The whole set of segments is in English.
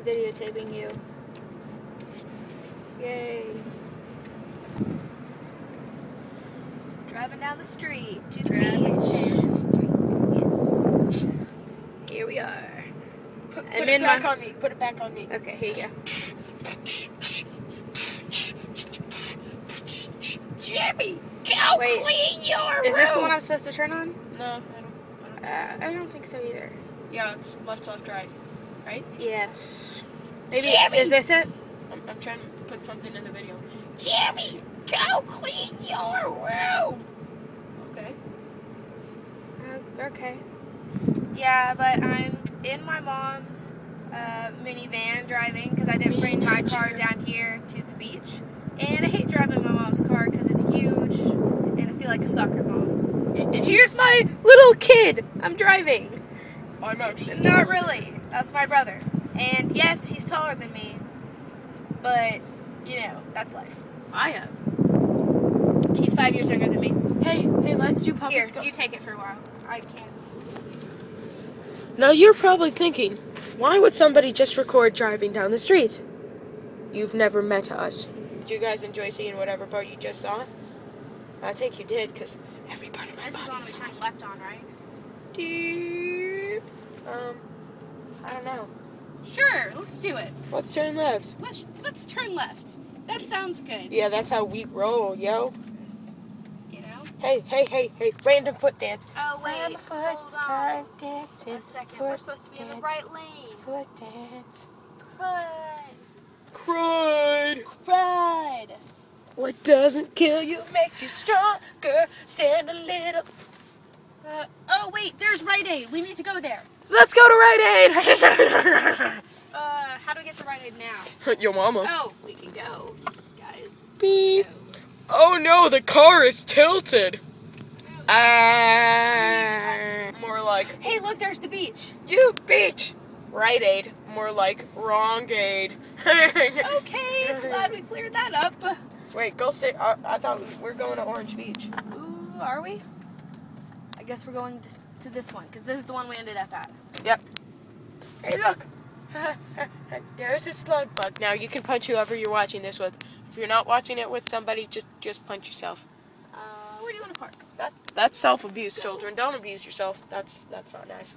videotaping you. Yay. Driving down the street to the beach. Yes. Here we are. Put it back on me. Put it back on me. Okay, here you go. Jimmy, go clean your room. Is this the one I'm supposed to turn on? No, I don't think so either. Yeah, it's left, right. Right? Yes. Maybe, Jimmy! is this it? I'm trying to put something in the video. Jimmy, go clean your room. Okay. Okay. Yeah, but I'm in my mom's minivan driving because I didn't bring my car down here to the beach. And I hate driving my mom's car because it's huge and I feel like a soccer mom. And here's my little kid I'm driving. I'm actually Not really. That's my brother. And yes, he's taller than me. But, you know, that's life. I have. He's 5 years younger than me. Hey, let's do public Here, school. you take it for a while. I can't. Now you're probably thinking, why would somebody just record driving down the street? You've never met us. Did you guys enjoy seeing whatever part you just saw? I think you did, because everybody in my This is the one we turn left on, right? I don't know. Sure, let's do it. Let's turn left. Let's turn left. That sounds good. Yeah, that's how we roll, yo. You know? Hey, random foot dance. Oh, wait, Random foot, hold on. dancing, A second, foot we're supposed to be in the dance, right lane. Foot dance. Crud. Cried. What doesn't kill you makes you stronger. Stand a little. Oh, wait, there's Rite Aid. We need to go there. Let's go to Rite Aid. How do we get to Rite Aid now? Your mama. Oh, we can go, guys. Beep. Let's go. Oh no, the car is tilted. More like. Hey, look, there's the beach. You beach. Rite Aid. More like wrong aid. Okay, glad we cleared that up. Wait, go stay. I thought we're going to Orange Beach. Ooh, are we? I guess we're going to this one, because this is the one we ended up at. Yep. Hey, look. There's a slug bug. Now, you can punch whoever you're watching this with. If you're not watching it with somebody, just punch yourself. Where do you want to park? That's self-abuse, children. Don't abuse yourself. That's not nice.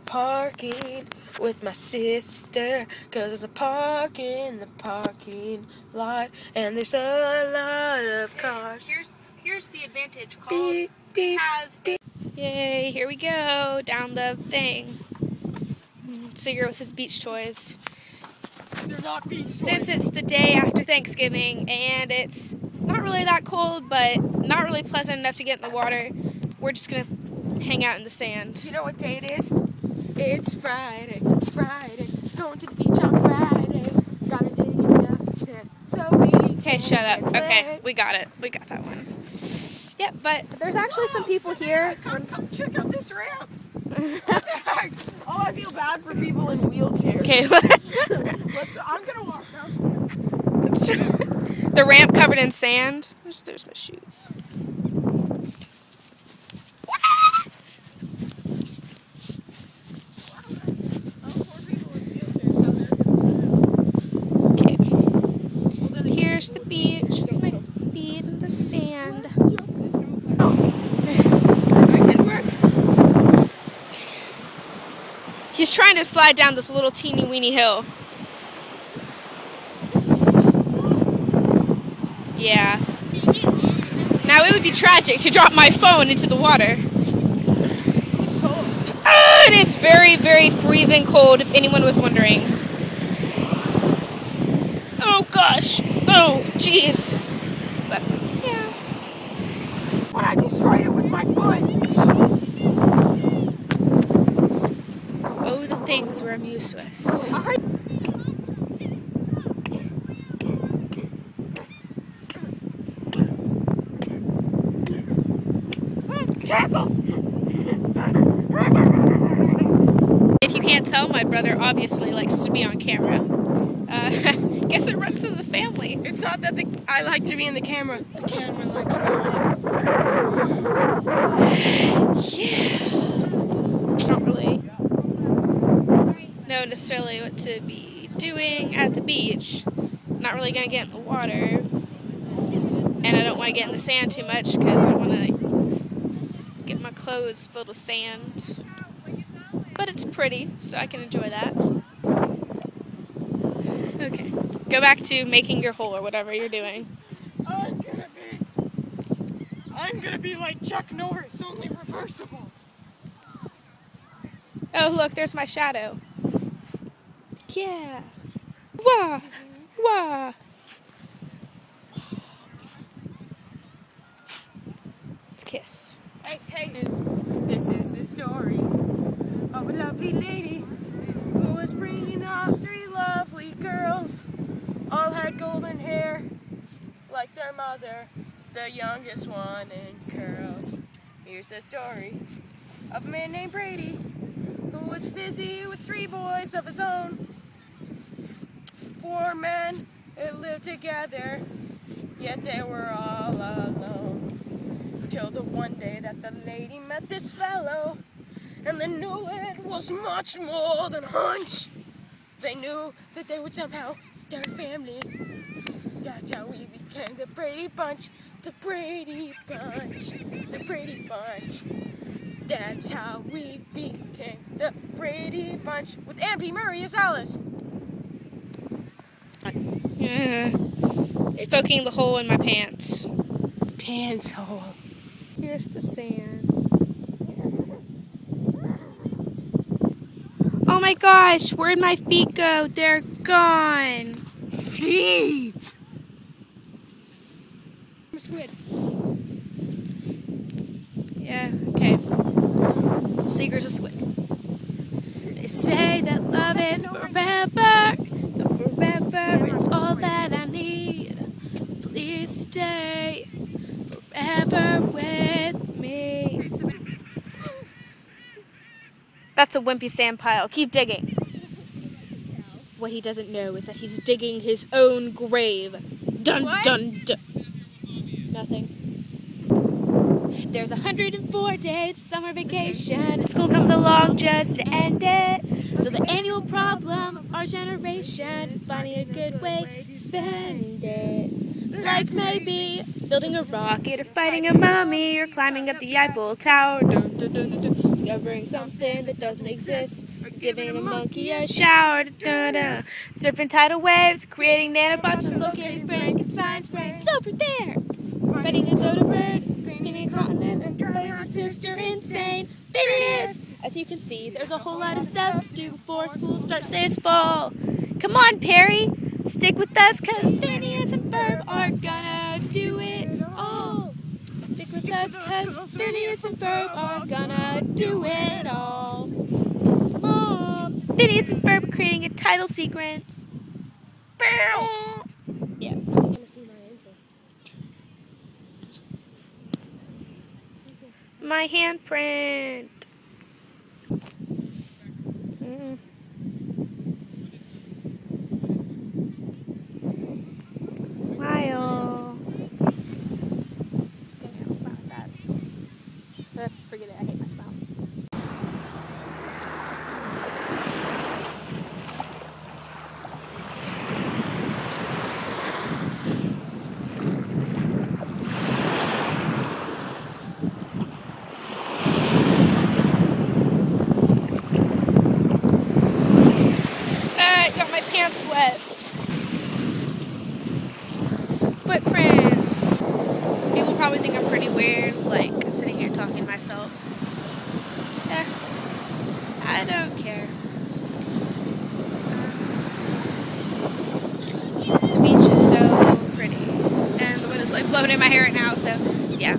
Parking with my sister, 'cause there's a park in the parking lot, and there's a lot of cars. Here's the advantage called Beep, beep, beep. Yay, here we go, down the thing. Seger with his beach toys. They're not beach Since it's the day after Thanksgiving, and it's not really that cold, but not really pleasant enough to get in the water, we're just going to hang out in the sand. You know what day it is? It's Friday, going to the beach on Friday. Gotta dig in the sand so we Okay, shut up. Okay, we got it. We got that one. Yeah, but there's actually some people here. Come check out this ramp. Oh, I feel bad for people in wheelchairs. Okay. I'm gonna walk down. The ramp covered in sand. There's my shoes. Okay. Here's the beach with my feet in the sand. He's trying to slide down this little teeny weeny hill. Yeah. Now it would be tragic to drop my phone into the water. It is very, very freezing cold, if anyone was wondering. Oh gosh. Oh, jeez. But, yeah. When I destroyed it with my foot. Oh, the things we're amused with. Tackle! If you can't tell, my brother obviously likes to be on camera. Guess it runs in the family. It's not that I like to be in the camera. The camera likes me. Yeah. Not really. know necessarily what to be doing at the beach. I'm not really going to get in the water. And I don't want to get in the sand too much because I don't want to get my clothes filled with sand. But it's pretty, so I can enjoy that. Okay, go back to making your hole or whatever you're doing. I'm gonna be like Chuck Norris, only reversible. Oh, look, there's my shadow. Yeah. Wah! Wah! Let's kiss. Hey. This is the story of a lovely lady who was bringing up 3 lovely girls. All had golden hair, like their mother, the youngest one in curls. Here's the story of a man named Brady who was busy with 3 boys of his own. 4 men who lived together, yet they were all alone. Till the one day that the lady met this fellow, and they knew it was much more than a hunch. They knew that they would somehow start a family. That's how we became the Brady Bunch, the Brady Bunch, the Brady Bunch. That's how we became the Brady Bunch, with Ann P. Murray as Alice. It's poking the hole in my pants. Pants hole. Here's the sand. Oh my gosh, where'd my feet go? They're gone. Feet. Squid. Yeah, okay. Seger's a squid. They say that love is forever. Forever is all that I need. Please stay forever with me. That's a wimpy sand pile. Keep digging. What he doesn't know is that he's digging his own grave. Dun dun dun. Nothing. There's 104 days of summer vacation, and school comes along just to end it. So the annual problem of our generation is finding a good way to spend it. Like maybe building a rocket, or fighting a mummy, or climbing up the Eiffel Tower. Dun, dun, dun, dun, dun. Discovering something that doesn't exist, or giving a monkey a shower. Dun, dun, dun. Surfing tidal waves, creating nanobots, or locating Frankenstein's brain. It's over there. Fighting a dodo bird, painting a continent, and driving your sister insane. Phineas! As you can see, there's a whole lot of stuff to do before school starts this fall. Come on, Perry! Stick with us, cause Phineas and Ferb are gonna do it all. Stick with us, cause Phineas and Ferb are gonna do it all. Mom! Phineas and Ferb are creating a title sequence. Yeah. My handprint. Smile. Just kidding, I don't smile like that. Forget it, I hate my smile. Pants wet. Footprints. People probably think I'm pretty weird, like sitting here talking to myself. I don't care. The beach is so pretty, and the wind is like blowing in my hair right now. So yeah.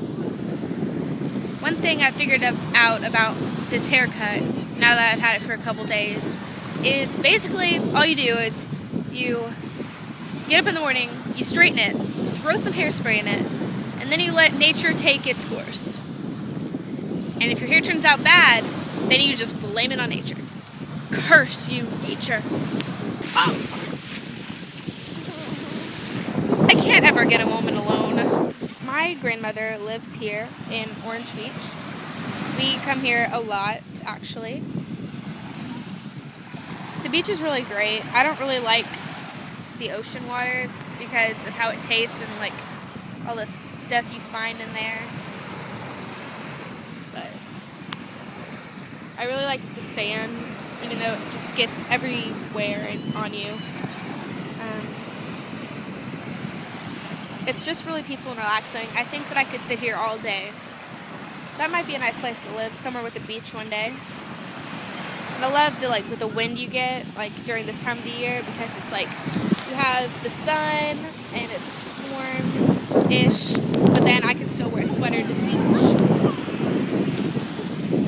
One thing I figured out about this haircut, now that I've had it for a couple days, is basically all you do is you get up in the morning, you straighten it, throw some hairspray in it, and then you let nature take its course. And if your hair turns out bad, then you just blame it on nature. Curse you, nature. Oh. I can't ever get a moment alone. My grandmother lives here in Orange Beach. We come here a lot, actually. beach is really great. I don't really like the ocean water because of how it tastes and like all the stuff you find in there. But I really like the sand, even though it just gets everywhere and on you. It's just really peaceful and relaxing. I think that I could sit here all day. That might be a nice place to live, somewhere with a beach one day. And I love the wind you get like during this time of the year, because it's like you have the sun and it's warm-ish, but then I can still wear a sweater to the beach.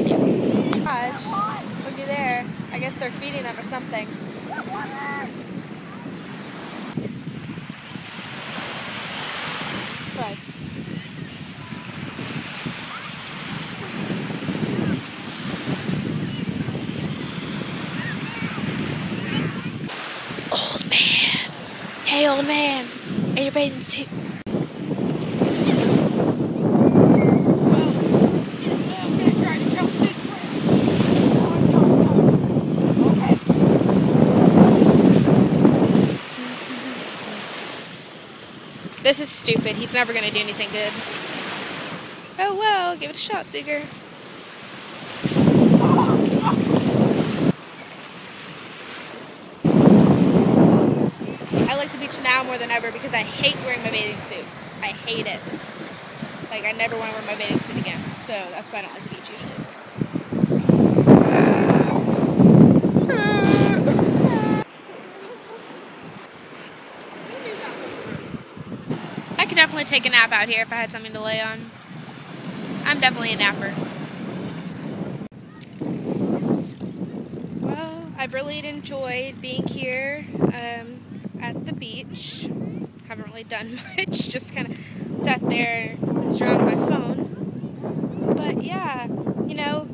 Yeah. Gosh, looky there. I guess they're feeding them or something. Right. Old man. Hey, old man. Are you bathing suit? This is stupid. He's never going to do anything good. Oh well, give it a shot, Seger. I like the beach now more than ever because I hate wearing my bathing suit. I hate it. Like, I never want to wear my bathing suit again. So that's why I don't like the beach usually. I could definitely take a nap out here if I had something to lay on. I'm definitely a napper. Well, I've really enjoyed being here at the beach. Haven't really done much, just kind of sat there and surrounded my phone. But yeah, you know,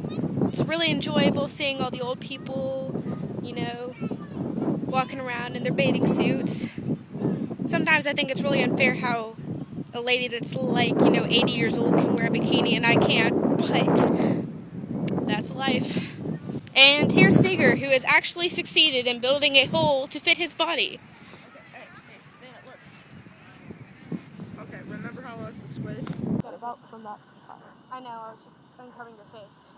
it's really enjoyable seeing all the old people, you know, walking around in their bathing suits. Sometimes I think it's really unfair how a lady that's like, you know, 80 years old can wear a bikini and I can't, but that's life. And here's Seger, who has actually succeeded in building a hole to fit his body. Okay, hey, spin it, look. Okay, remember how I was a squid? Got about from that. I know, I was just uncovering your face.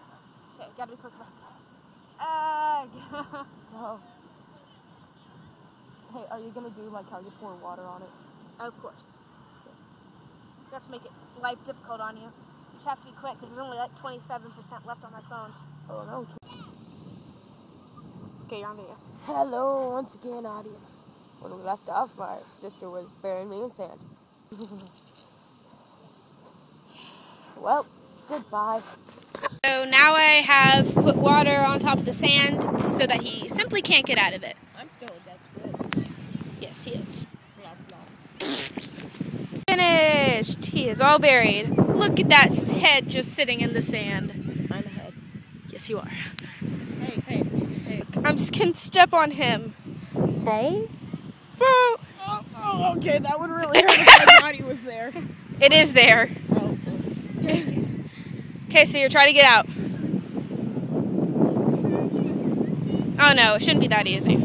Okay, gotta be quick about this. Oh. Hey, are you gonna do like how you pour water on it? Of course. You have to make it life difficult on you. You just have to be quick because there's only like 27% left on my phone. Oh no. Okay, you're on video. Hello, once again, audience. When we left off, my sister was burying me in sand. Well, goodbye. So now I have put water on top of the sand so that he simply can't get out of it. I'm still a dead squid. Yes, he is. Blah, blah. Finished! He is all buried. Look at that head just sitting in the sand. I'm ahead. Yes, you are. Hey. I'm just gonna step on him. Boom. Boom. Oh, okay, that would really hurt if my body was there. It is there. Oh, dang it. Okay, so you're trying to get out. Oh no, it shouldn't be that easy.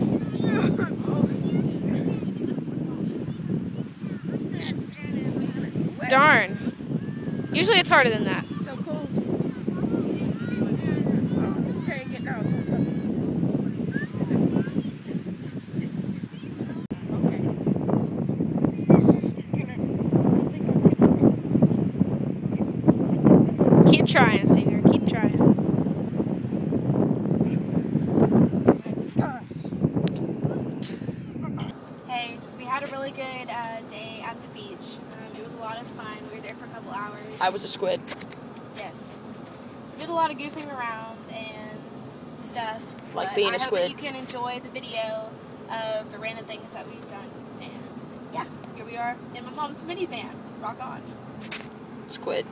Darn. Usually it's harder than that. So cold. Oh, dang it, now it's uncomfortable. Okay. This is gonna... I think I'm gonna... Keep trying, Seger. Keep trying. Hey, we had a really good day at the beach. It was a lot of fun. We were there for a couple hours. I was a squid. Yes. Did a lot of goofing around and stuff. Like but being a I hope squid. that you can enjoy the video of the random things that we've done. And yeah, here we are in my mom's minivan. Rock on. Squid.